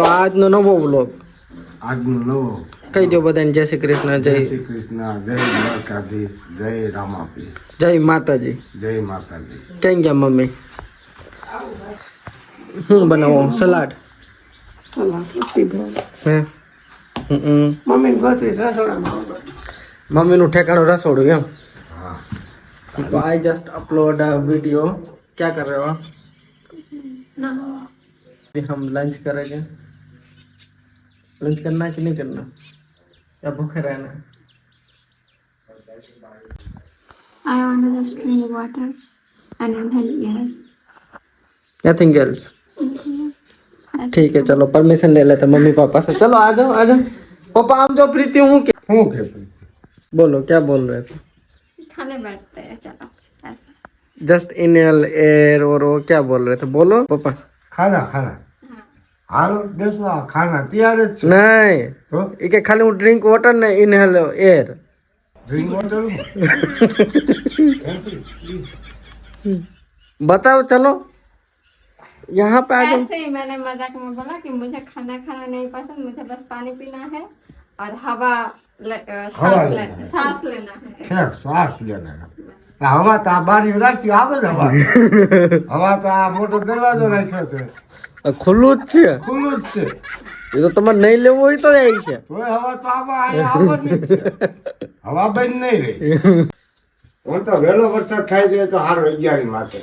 તો આજનો નવો વ્લોગ આજનો નવો કહી દો બધાને જય શ્રી કૃષ્ણ, જય શ્રી કૃષ્ણ, જય દ્વારકાધીશ, જય રામાપીર, જય માતાજી, જય માતાજી. કેમ ગયા મમ્મી? હું બનાવો સલાડ હે? મમ્મીનું ઠેકાણું રસોડું એમ? हाँ तो I just upload a video. क्या कर रहे हो? हम लंच करेंगे. लंच करना है कि नहीं करना, या भूखे रहना? I want to just drink water and inhale air. Nothing else. ठीक है चलो परमिशन ले लेते मम्मी पापा से. चलो आ जाओ आ जाओ. पापा आप जो प्रीति हूँ हूँ के बोलो क्या बोल रहे थे? खाने बैठते हैं चलो ऐसा. जस्ट इनहेल एयर और वो क्या बोल रहे थे बोलो पापा. खाना खाना हाल बेसो खाना तैयार જ છે नहीं તો ये के खाली હું ડ્રિંક વોટર ને ઇનહેલ એર. ડ્રિંક વોટર बताओ चलो यहाँ पे आ जाओ. ऐसे ही मैंने मजाक में बोला कि मुझे खाना खाना नहीं पसंद, मुझे बस पानी पीना है और सांस लेना है. ઠેક શ્વાસ લેના હવા તો આ બારી રાખ્યું આવે જ હવા હવા તો આ મોટો દરવાજો રાખ્યો છે ખુલ્લું જ છે. ખુલ્લું જ છે એ તો તમારે નહીં લેવું હોય તો જાય છે. તોય હવા તો આવવાની જ છે હવા બંધ નહીં રહી હું તો વહેલો વરસાદ થાય જાય તો સારું 11 માટે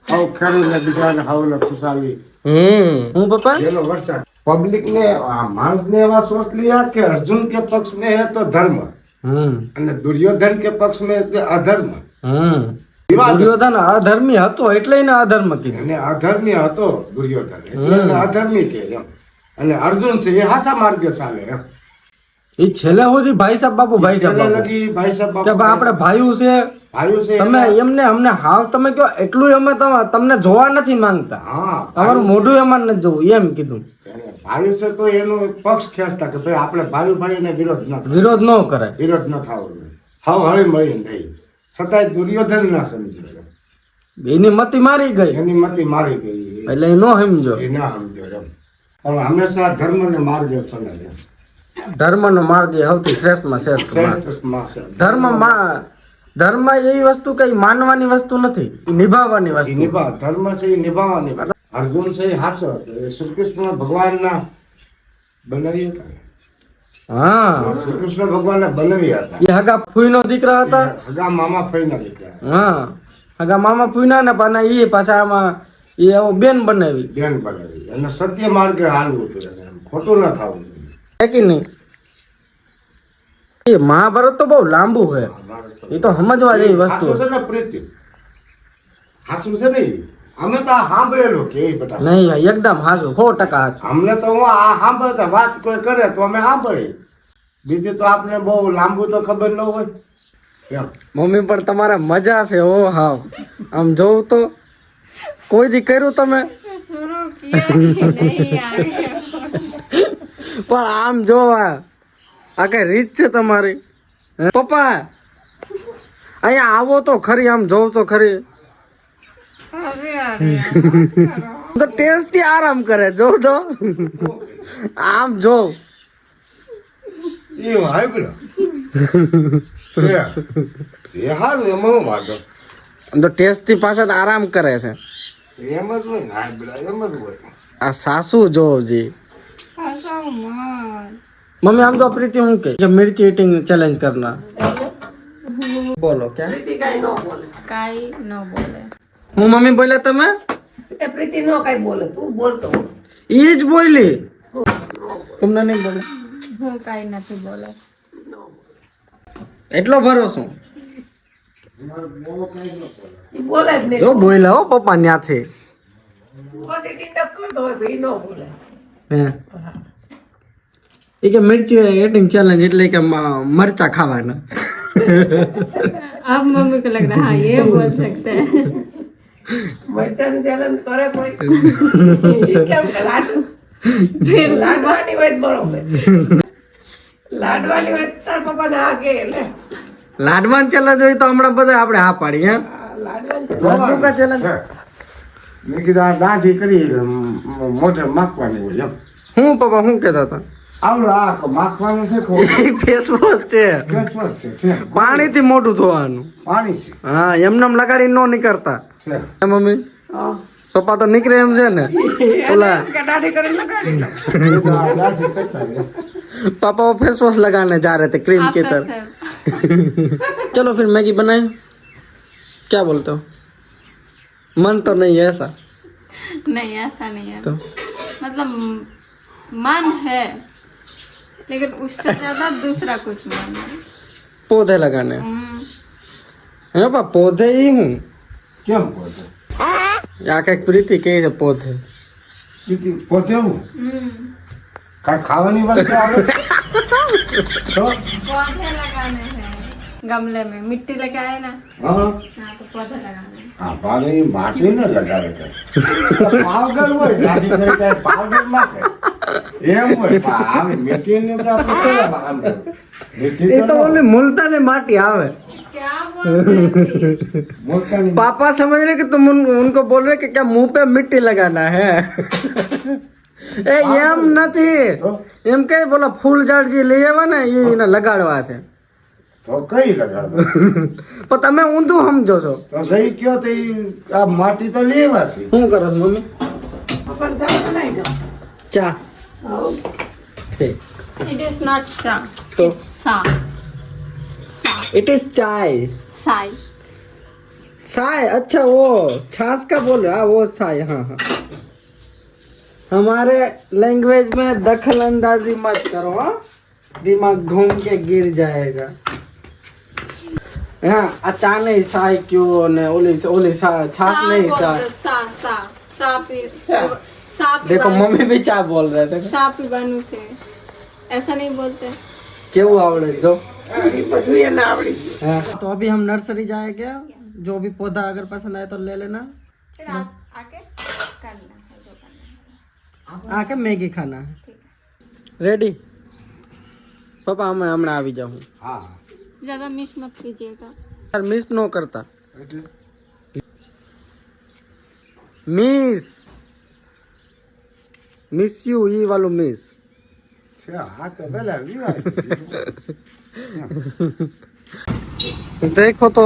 હવ ખેડૂતને બીજાને હવને ખુશાલી હું પપ્પા વહેલો વરસાદ પબ્લિક ને માણસ ને એવા સોચ लिया કે અર્જુન के पक्ष में है तो धर्म અને દુર્યોધન के पक्ष में है तो अधर्म. દુર્યોધન અધર્મી હતો એટલે એને અધર્મ કીધું. અને અધર્મી હતો દુર્યોધન એટલે એને અધર્મી કે એમ અને અર્જુન છે એ હાસા માર્ગે ચાલે એમ એ છેલ્લે સુધી ભાઈ સાહેબ બાપુ ભાઈ સાહેબ બાપુ લગી ભાઈ સાહેબ કે ભાઈ આપણે ભાઈઓ છે ભાઈઓ છે તમે એમને અમને હાવ તમે કહો એટલું અમે તમને જોવા નથી માંગતા. હા તમારું મોઢું એમાં નથી જોવું એમ કીધું. ભાઈઓ છે તો એનો પક્ષ ખેંચતા કે ભાઈ આપણે ભાઈ ભાઈને વિરોધ ન વિરોધ ન કરાય, વિરોધ ન થવો જોઈએ હાવ હળી મળીને રહી છતાંય દુર્યોધન ના સમજ્યો એની મતી મારી ગઈ એની મતી મારી ગઈ એટલે એ ન સમજો. એ ના સમજો એમ પણ હંમેશા ધર્મ ને માર્ગે ચલે એમ ધર્મનો માર્ગ એ સૌથી શ્રેષ્ઠમાં શ્રેષ્ઠ માર્ગ. ધર્મ એવી વસ્તુ કઈ માનવાની વસ્તુ નથી, એ નિભાવવાની વસ્તુ. ધર્મ છે એ નિભાવવાની વાત. અર્જુન છે એ હાચો હતો એ શ્રી કૃષ્ણ ભગવાનના બનાવી હતા. હા શ્રી કૃષ્ણ ભગવાનના બનાવ્યા હતા. એ હગા ફૂઈનો દીકરા હતા. હગા મામા ફઈના દીકરા. હા હગા મામા ફૂઈના ને પાછા એ પાછા આમાં એ એવો બેન બનાવી બેન બનાવી અને સત્ય માર્ગે હાલવું હતું એમ ખોટું ન થવું જોઈએ. હે કે નહીં? એ મહાભારત તો બહુ લાંબુ છે, એ તો સમજવા જેવી વસ્તુ હાચું છે ને પ્રીતિ હાચું છે ને અમે તો આ સાંભળેલું કે એ બેટા નહીં. એકદમ હાજુ 100% હાજુ. અમને તો હું આ સાંભળતા વાત કોઈ કરે તો અમે સાંભળી બીજું તો આપને બહુ લાંબુ તો ખબર ન હોય એમ. મમ્મી પણ તમારા મજા છે ઓ હાવ. આમ જોઉં તો કોઈ દી કર્યું તમે शुरू किया कि नहीं आगे પણ આમ જો આ કઈ રીત છે તમારી? હે? પપ્પા અહીંયા આવો તો ખરી, આમ જોવ તો ખરી. તો ટેસ્ટ થી આરામ કરે જો જો આમ જો એ હાઈબ્રિડ એ હારું એમાં હું વાંધો તો ટેસ્ટ થી પાછા તો આરામ કરે છે. એમ જ હોય ને હાઈબ્રિડ એમ જ હોય. આ સાસુ જોજી. हंसो मत. मम्मी हम तो प्रीति हूँ के मिर्ची ईटिंग चैलेंज करना. बोलो क्या? काई न बोले. હું મમ્મી બોલ્યા તમે? એ પ્રીતિ નો કઈ બોલે તું બોલતો એ જ બોલી. તમને નહીં બોલે હું કાઈ નથી બોલે. એટલો ભરોસો ઈ બોલે જ નહીં જો બોલ્યા હો પપ્પા ન્યાથી. ખોટી ટીટક કરતો હોય ભાઈ નો બોલે હે એ કે મિર્ચી ईटिंग चैलेंज એટલે કે મરચા ખાવાના. अब मम्मी को लग रहा हाँ ये बोल सकते हैं. મરચાનું ચેલેન્જ કરે કોઈ ઈ કેમ કે લાડુ फिर લાડવાની હોય તો બરોબર લાડવાની હોય તો તાર પપ્પા ના કે એટલે લાડવાન ચેલેન્જ હોય તો હમણાં બધા આપણે હા પાડી. હે લાડવાની લાડુ કા ચેલેન્જ મેં કીધું આ દાઢી કરી મોઢે માખવાની હોય એમ હું પપ્પા હું કહેતા હતા આવડો આ માખવાનું છે કે ફેસ વોશ છે ફેસ વોશ છે પાણીથી મોઢું ધોવાનું પાણી છે હા એમને લગાડી ન નીકળતા છે હે મમ્મી હા. પપ્પા તો નીકળે એમ છે ને ઓલા કે દાઢી કરીને લગાડી લો. એ તો આ દાઢી કરતા રહે. पापा वो फेस वॉश लगाने जा रहे थे क्रीम की आफ्टर तरह सर्व चलो फिर मैगी बनाए क्या बोलते हो मन तो नहीं है ऐसा नहीं ऐसा नहीं है तो मतलब मन है लेकिन उससे ज्यादा दूसरा कुछ मन है पौधे लगाने हम्म, है पापा पौधे ही हूँ કેમ પોતે आके प्रीति कही है पौधे પોતે હું हम्म, કાંઈ ખાવાની વસ્તુ આવે તો पौधे लगाने हैं गमले में मिट्टी लेके आए ना હા हाँ तो पौधे लगाने हैं હા પાણી માટી ને લગાડે છે પાવડર હોય દાઢી કરે ત્યારે પાવડર નાખે એમ હોય પણ આવે મીઠી ને તો આપણે કેવા આમ મીઠી ये તો तो बोले मुल्तानी माटी आवे क्या बोलते हैं મોટાની पापा समझ रहे कि तुम उनको बोल रहे कि क्या मुंह पे मिट्टी लगाना है ए एम નથી તો એમ કે બોલા ફૂલ ઝાડ જે લઈ આવ્યા ને એ એને લગાડવા છે તો કઈ લગાડવા પણ તમે ઊંધું સમજો છો તો જઈ કયો તો ઈ આ માટી તો લેવા છે શું કરો છો મમ્મી પપ્પાને ચા બનાવી દો. ચા હા. ठीक इट इज नॉट चा तो? इट्स सा सा इट इज चाय साई चाय अच्छा वो छाछ का बोल रहा वो चाय हाँ हाँ हमारे लैंग्वेज में दखल अंदाजी मत करो हाँ दिमाग घूम के गिर जाएगा हाँ अच्छा नहीं चाय क्यों ने ओली ओली छाछ नहीं चाय सा सा सा पी सा। सा देखो मम्मी भी चाय बोल रहे थे सा पीવાનું છે ऐसा नहीं बोलते केवू आवड़े जो હા, એ બધું એને આવડી ગયું. हाँ, तो अभी हम नर्सरी जाएंगे जो भी पौधा अगर पसंद आए तो ले लेना फिर आप आके करना है जो करना है आके मैगी खाना है ठीक रेडी पापा मैं हमें આવી જાઉં હા है ज्यादा मिस मत कीजिएगा यार मिस नो करता એટલે मिस यू ये वालो मिस છે હા તો પેલા વિવાહ देखो तो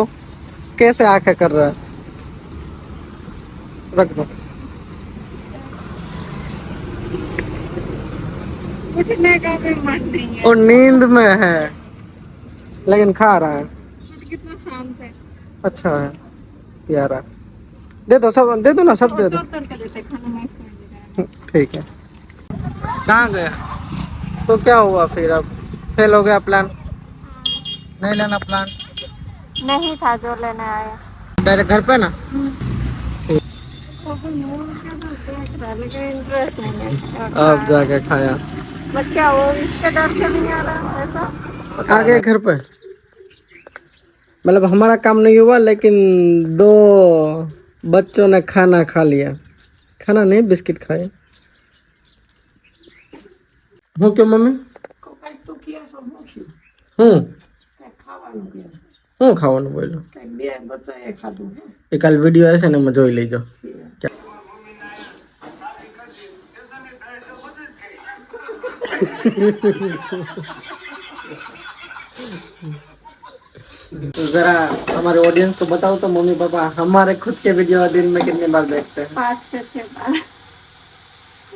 कैसे आंखें कर रहा है रख दो उठने का भी मन नहीं है और नींद में है लेकिन खा रहा है बट कितना शांत है अच्छा है प्यारा दे दो सब दे दो ना सब दे दो तोड़ के देते खाना नहीं छोड़ दे ठीक है कहाँ गया तो क्या हुआ फिर अब फेल हो गया प्लान नहीं लेना प्लान नहीं था जो लेने आया डायरेक्ट घर पे ना इंटरेस्ट नहीं है अब जाके खाया बट क्या वो इसके डर से नहीं आ रहा ऐसा आ गए घर पे मतलब हमारा काम नहीं हुआ लेकिन 2 बच्चों ने खाना खा लिया खाना नहीं बिस्किट खाए હું કે મમ્મી કંઈક તો કહે છે, હું થયું? હું કંઈક ખાવાનું કહે છે. હું ખાવાનું બોલ્યો કંઈક બે બચ્ચાએ ખાધું છે. એ કાલ વિડીયો હશે ને એમાં જોઈ લેજો तो जरा हमारे ऑडियंस को बताओ तो मम्मी पापा हमारे खुद के वीडियो दिन में कितनी बार देखते हैं 5 से 6 बार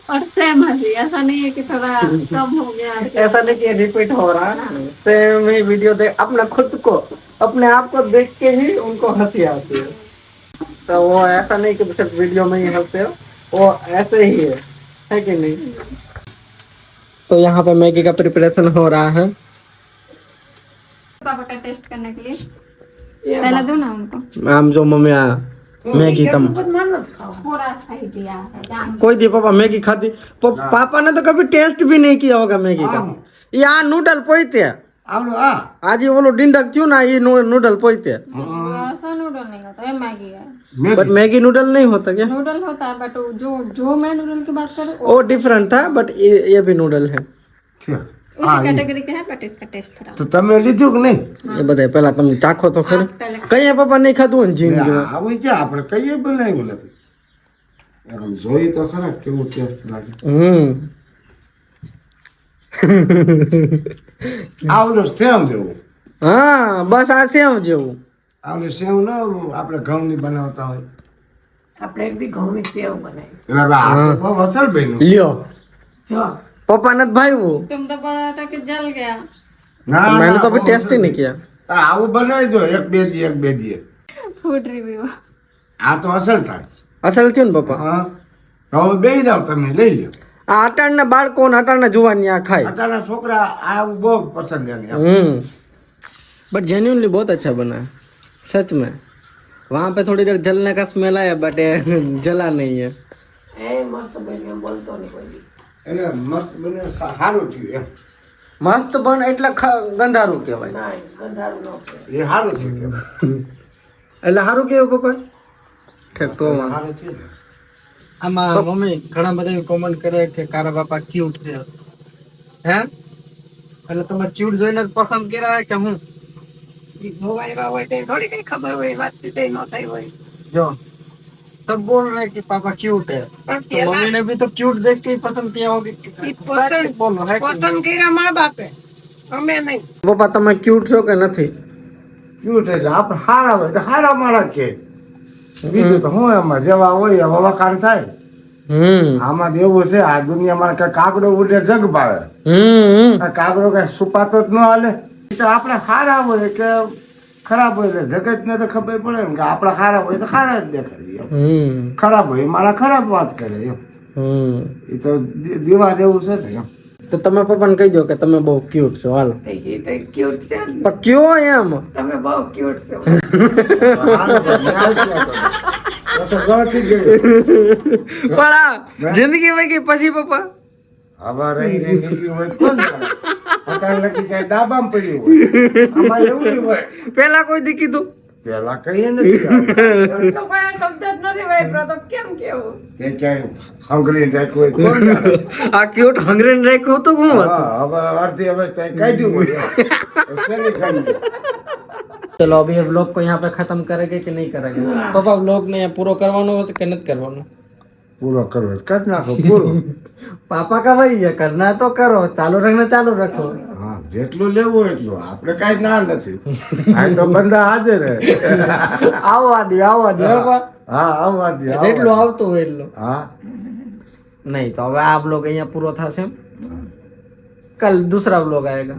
और सेम हंसी ऐसा नहीं है कि थोड़ा कम हो गया ऐसा नहीं कि रिपीट हो रहा है सेम ही वीडियो देख अपना खुद को अपने आप को देख के ही उनको हंसी आती है तो वो ऐसा नहीं कि सिर्फ वीडियो में ही हंसते हो वो ऐसे ही है कि नहीं तो यहाँ पे मैगी का प्रिपरेशन हो रहा है पापा का टेस्ट करने के लिए એ पहले दो ना उनको आम जो मम्मी मैगी तम બધમાં નથી ખાવાનું. पूरा सही दिया है जान कोई दी पापा मैगी खाती पापा ने तो कभी टेस्ट भी नहीं किया होगा मैगी का यहाँ नूडल पोईते આવડો આ आज ये वो डिंडक थी ना ये नूडल पोईते ऐसा नूडल नहीं होता ये मैगी है बट मैगी नूडल नहीं होता क्या नूडल होता है बट जो जो मैं नूडल की बात करूँ वो डिफरेंट था बट ये भी नूडल है છે उसी कैटेगरी के है बट इसका टेस्ट थोड़ा તો તમે લીધું કે નહીં ये बताए पहला तुम चाखो तो खरी आप पहले कहीं पापा नहीं खाधું ને जिंदगी में આવું ક્યાં આપણે કઈએ બનાવ્યું નથી આમ જોઈ તો ખરા કેવું ટેસ્ટ લાગે આવડું સેમ જેવું હા બસ આ સેમ જેવું. આવડે સેવ ન આપણે ઘઉંની બનાવતા હોય આપણે એક દી ઘઉંની સેવ બનાવી. એટલે હવે આપણે બહુ અસર બન્યું. લ્યો જો પપ્પા નથી ભાઈવું. तुम तो बोल रहा था कि जल गया. ના मैंने ના, तो अभी બહુ टेस्ट ही અસર नहीं किया. બન્યું. આવું બનાવી દો એક બે દી फूड रिव्यू. આ તો અસર થાય. અસલ થયું ને પપ્પા. હા હવે બેસી જાવ તમે લઈ લો. આ અટાણના બાળકો ને અટાણના જુવાની આ ખાય. અટાણા છોકરા આવું બહુ પસંદ એને. बट जेन्युइनली बहुत अच्छा बना है सच में. वहाँ पे थोड़ी देर जलने का स्मेल आया बट जला नहीं है. એ મસ્ત બન્યું, બોલતો નહીં કોઈ દી. એટલે મસ્ત બને સારું થયું એમ. મસ્ત બન એટલે ગંધારું કહેવાય. ના એ ગંધારું ન કહેવાય. એ સારું થયું એમ. એટલે સારું કેવું પપ્પા. ઠીક તો સારું થયું ને. આમાં મમ્મી ઘણા બધા કોમેન્ટ કરે કે કારા બાપા ક્યુટ છે હે એટલે તમે ક્યુટ જોઈને જ પસંદ કર્યા કે હું ઈ ધોવાયેલા હોય તો થોડી કઈ ખબર હોય, વાતચીત ન થઈ હોય. जो सब बोल रहे हैं कि पापा क्यूट है પણ तो मम्मी ने भी तो क्यूट देख के ही पसंद किया होगा कि ઈ પસંદ बोलो है कि પસંદ કર્યા મા બાપે, અમે નહીં. पप्पा તમે ક્યુટ છો કે નથી? ક્યુટ એટલે આપણે સારા હોય તો સારા માણસ કે બીજું તો હું એમાં જેવા હોય એવા વખાણ થાય. આમાં તો એવું છે આ દુનિયામાં કઈ કાગડો ઉડે જગ પાડે. આ કાગડો કઈ છુપાતો જ ન હાલે. એ તો આપણે સારા હોય કે ખરાબ હોય એટલે જગત ને તો ખબર પડે ને કે આપણે સારા હોય તો સારા જ દેખાય એમ. ખરાબ હોય એ મારા ખરાબ વાત કરે એમ. એ તો દીવા જેવું છે ને એમ. તો તમે પપ્પાને કહી દો કે તમે બહુ ક્યુટ છો હાલો. તો ઈ તો ક્યુટ છે ને. પણ કયો એમ તમે બહુ ક્યુટ છો. હારું ભાઈ, મેં આવું કહેતો. તો ગળથી ગયું. પણ આ જિંદગી વહી ગઈ પછી પપ્પા આવા રહી નીકળી હોય તો કોણ કરે? પટાણ લખી જાય દાબામાં પડ્યું હોય. આમાં એવું ય હોય. પેલા કોઈ દી કીધું પેલા કહીએ નથી એટલો કોઈ શબ્દ જ નથી વાપર્યો તો કેમ કેવું? તે ક્યાંય હંગરીને રાખ્યું હોય તો કોણ જાણે? આ ક્યુટ હંગરીને રાખ્યું હતું હું હતું હા, હવે અડધી હવે ત્યાં કાઢ્યું હોય એમ. તો શેની ખાલી? चलो अभी ये व्लॉग को यहाँ पे खत्म करेंगे कि नहीं करेंगे पापा व्लॉग ने यहाँ पूरा करवानो हो कि नहीं करवानो પૂરો કરવો હોય તો કરી નાખો પૂરો. पापा का वही है करना है तो करो चालू रखना चालू रखो હા, જેટલું લેવું હોય એટલું. આપણે કાંઈ ના નથી. આ તો બંદા હાજર હે. આવવા દે પપ્પા હા, આવવા દે, આવવા જેટલું દે. આવતું હોય એટલું હા, नहीं तो अब आप लोग यहाँ पूरा था सेम कल दूसरा व्लॉग आएगा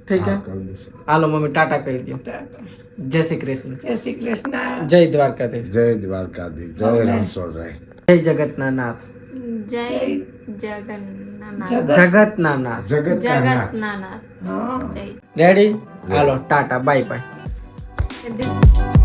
ठीक है હા, કરી દઈશું. हालो मम्मी टाटा कह दियो जय श्री कृष्ण જય શ્રી કૃષ્ણ. जय द्वारकाधीश જય દ્વારકાધીશ, જય રણછોડરાય. जय जगन्नाथ जय जगन्नाथ. जगन्नाथ જગતના નાથ. जगन्नाथ. હા. जय. रेडी हालो टाटा बाय बाय जय.